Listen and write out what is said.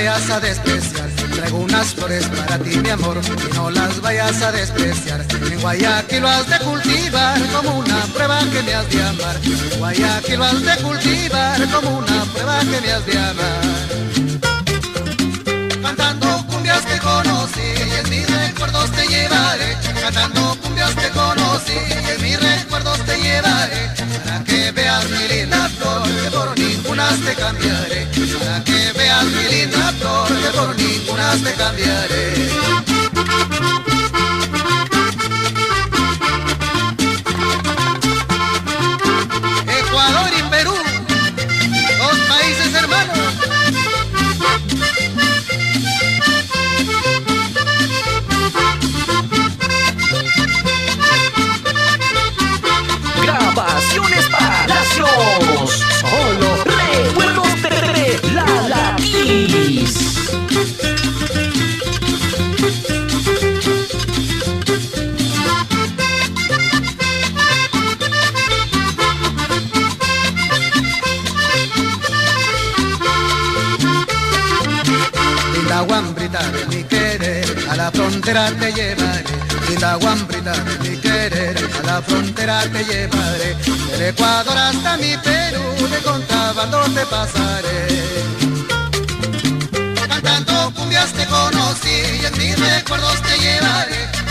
vayas a despreciar. Traigo unas flores para ti, mi amor, y no las vayas a despreciar. En Guayaquil lo has de cultivar como una prueba que me has de amar. En Guayaquil lo has de cultivar como una prueba que me has de amar. Cantando cumbias te conocí y en mis recuerdos te llevaré. Cantando cumbias te conocí y en mis recuerdos te llevaré. Para que veas mi linda flor, que por ninguna te cambiaré. Para que veas mi linda flor, que por ninguna te cambiaré. Ecuador y Perú, dos países hermanos. Grabaciones Palacios. Solo recuerdos de la Latis. Linda guambrita de mi querer, a la frontera te llevaré. Linda guambrita de mi querer, a la frontera te llevaré. Del Ecuador hasta mi Perú, de contrabando te pasaré. Cantando cumbias te conocí y en mis recuerdos te llevaré.